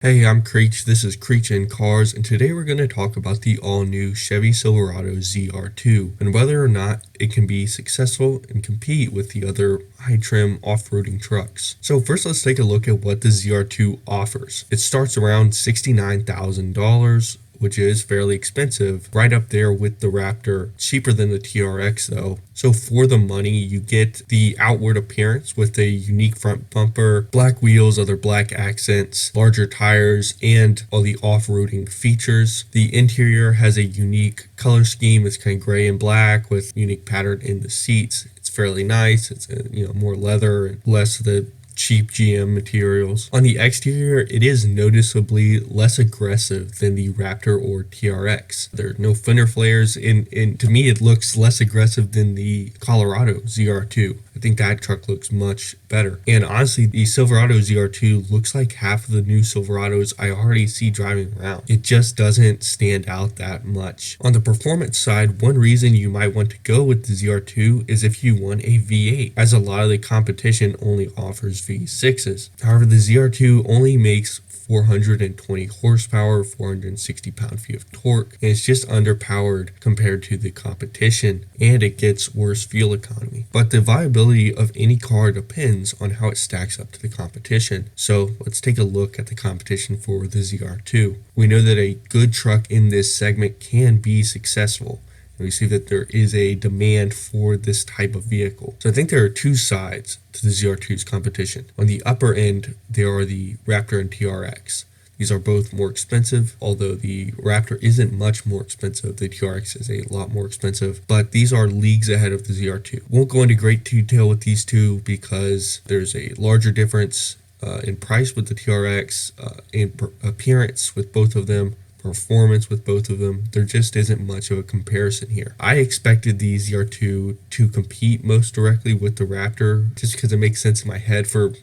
Hey, I'm Creech. This is Creech in Cars, and today we're going to talk about the all-new Chevy Silverado ZR2 and whether or not it can be successful and compete with the other high-trim off-roading trucks. So first, let's take a look at what the ZR2 offers. It starts around $69,000, which is fairly expensive, right up there with the Raptor, cheaper than the TRX though. So for the money, you get the outward appearance with a unique front bumper, black wheels, other black accents, larger tires, and all the off-roading features. The interior has a unique color scheme. It's kind of gray and black with unique pattern in the seats. It's fairly nice. It's more leather and less of the cheap GM materials. On the exterior, it is noticeably less aggressive than the Raptor or TRX. There are no fender flares, and to me it looks less aggressive than the Colorado ZR2. I think that truck looks much better. And honestly, the Silverado ZR2 looks like half of the new Silverados I already see driving around. It just doesn't stand out that much. On the performance side, one reason you might want to go with the ZR2 is if you want a V8, as a lot of the competition only offers V6s. However, the ZR2 only makes 420 horsepower, 460 pound-feet of torque, and it's just underpowered compared to the competition, and it gets worse fuel economy. But the viability of any car depends on how it stacks up to the competition. So let's take a look at the competition for the ZR2. We know that a good truck in this segment can be successful. We see that there is a demand for this type of vehicle. So I think there are two sides to the ZR2's competition. On the upper end, there are the Raptor and TRX. These are both more expensive, although the Raptor isn't much more expensive. The TRX is a lot more expensive, but these are leagues ahead of the ZR2. Won't go into great detail with these two because there's a larger difference in price with the TRX, in appearance with both of them, performance with both of them. There just isn't much of a comparison here. I expected the ZR2 to compete most directly with the Raptor just because it makes sense in my head for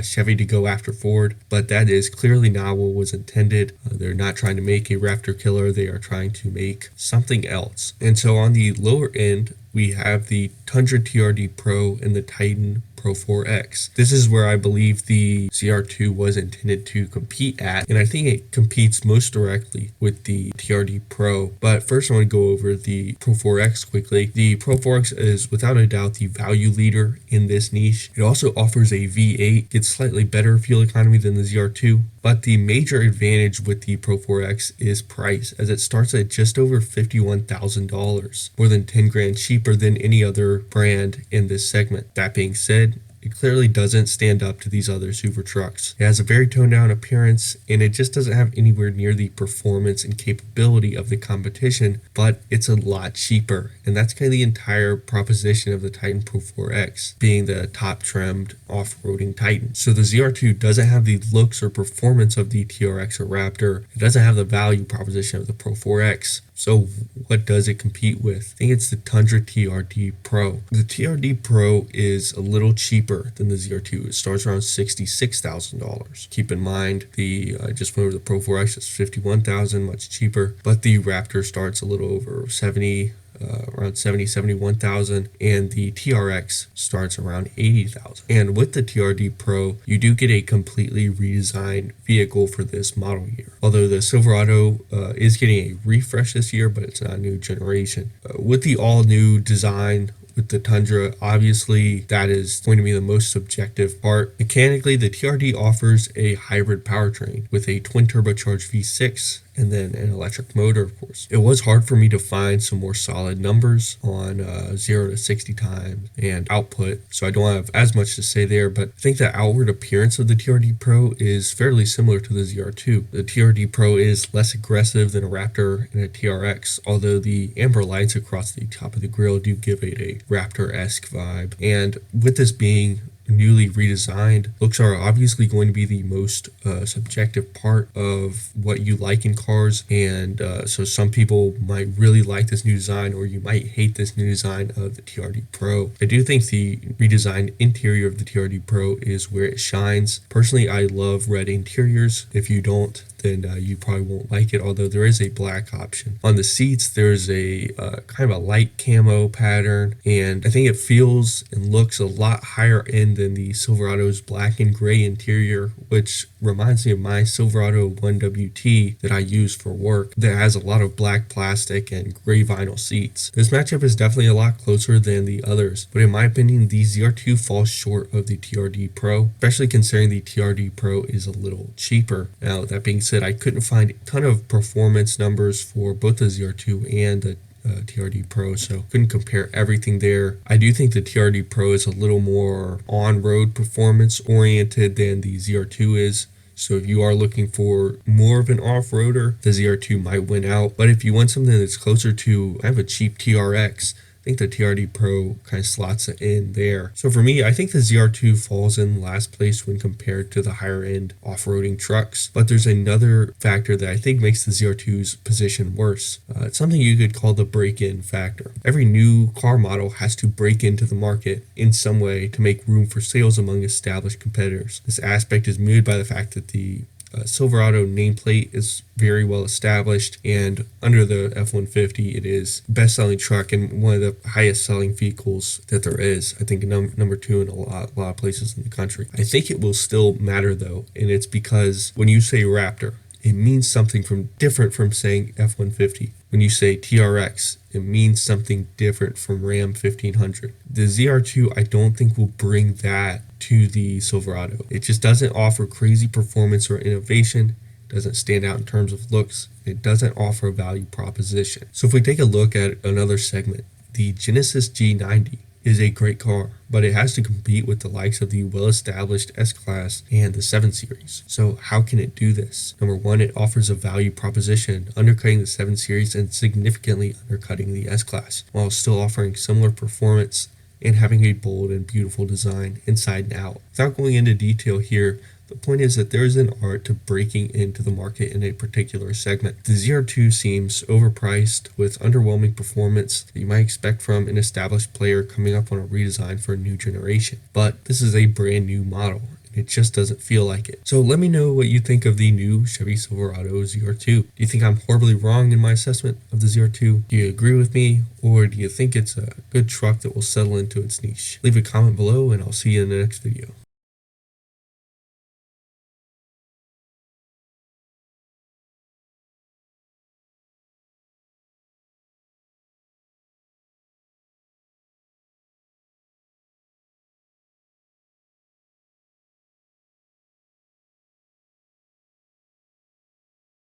Chevy to go after Ford, but that is clearly not what was intended. They're not trying to make a Raptor killer. They are trying to make something else. And so on the lower end, we have the Tundra TRD Pro and the Titan Pro 4X. This is where I believe the ZR2 was intended to compete at, and I think it competes most directly with the TRD Pro. But first I want to go over the Pro 4X quickly. The Pro 4X is without a doubt the value leader in this niche. It also offers a V8, gets slightly better fuel economy than the ZR2, but the major advantage with the Pro 4X is price, as it starts at just over $51,000, more than 10 grand cheaper than any other brand in this segment. That being said, it clearly doesn't stand up to these other super trucks. It has a very toned down appearance, and it just doesn't have anywhere near the performance and capability of the competition, but it's a lot cheaper. And that's kind of the entire proposition of the Titan Pro 4X, being the top trimmed off-roading Titan. So the ZR2 doesn't have the looks or performance of the TRX or Raptor. It doesn't have the value proposition of the Pro 4X. So what does it compete with? I think it's the Tundra TRD Pro. The TRD Pro is a little cheaper than the ZR2. It starts around $66,000. Keep in mind, I just went over the Pro 4X, it's $51,000, much cheaper. But the Raptor starts a little over around 71,000, and the TRX starts around 80,000. And with the TRD Pro, you do get a completely redesigned vehicle for this model year. Although the Silverado is getting a refresh this year, but it's not a new generation. With the all-new design, with the Tundra, obviously that is going to be the most subjective part. Mechanically, the TRD offers a hybrid powertrain with a twin turbocharged V6 and then an electric motor, of course. It was hard for me to find some more solid numbers on 0 to 60 times and output, so I don't have as much to say there, but I think the outward appearance of the TRD Pro is fairly similar to the ZR2. The TRD Pro is less aggressive than a Raptor and a TRX, although the amber lights across the top of the grille do give it a Raptor-esque vibe. And with this being newly redesigned, looks are obviously going to be the most subjective part of what you like in cars, and so some people might really like this new design, or you might hate this new design of the TRD Pro. I do think the redesigned interior of the TRD Pro is where it shines. Personally, I love red interiors. If you don't, then you probably won't like it, although there is a black option. On the seats, there's a kind of a light camo pattern, and I think it feels and looks a lot higher end than the Silverado's black and gray interior, which reminds me of my Silverado 1WT that I use for work that has a lot of black plastic and gray vinyl seats. This matchup is definitely a lot closer than the others, but in my opinion, the ZR2 falls short of the TRD Pro, especially considering the TRD Pro is a little cheaper. Now, that being said, I couldn't find a ton of performance numbers for both the ZR2 and the TRD Pro, so couldn't compare everything there. I do think the TRD Pro is a little more on-road performance oriented than the ZR2 is. So if you are looking for more of an off-roader, the ZR2 might win out. But if you want something that's closer to, I have a cheap TRX, I think the TRD Pro kind of slots it in there. So for me, I think the ZR2 falls in last place when compared to the higher end off-roading trucks. But there's another factor that I think makes the ZR2's position worse. It's something you could call the break-in factor. Every new car model has to break into the market in some way to make room for sales among established competitors. This aspect is muted by the fact that the Silverado nameplate is very well established, and under the F-150 it is best-selling truck and one of the highest selling vehicles that there is. I think number 2 in a lot of places in the country. I think it will still matter though, and it's because when you say Raptor, it means something different from saying F-150. When you say TRX, it means something different from Ram 1500. The ZR2, I don't think will bring that to the Silverado. It just doesn't offer crazy performance or innovation, doesn't stand out in terms of looks, it doesn't offer a value proposition. So if we take a look at another segment, the Genesis G90 is a great car, but it has to compete with the likes of the well-established S-Class and the 7 Series. So how can it do this? Number one, it offers a value proposition, undercutting the 7 Series and significantly undercutting the S-Class, while still offering similar performance and having a bold and beautiful design inside and out. Without going into detail here, the point is that there is an art to breaking into the market in a particular segment. The ZR2 seems overpriced with underwhelming performance that you might expect from an established player coming up on a redesign for a new generation. But this is a brand new model, and it just doesn't feel like it. So let me know what you think of the new Chevy Silverado ZR2. Do you think I'm horribly wrong in my assessment of the ZR2? Do you agree with me, or do you think it's a good truck that will settle into its niche? Leave a comment below, and I'll see you in the next video.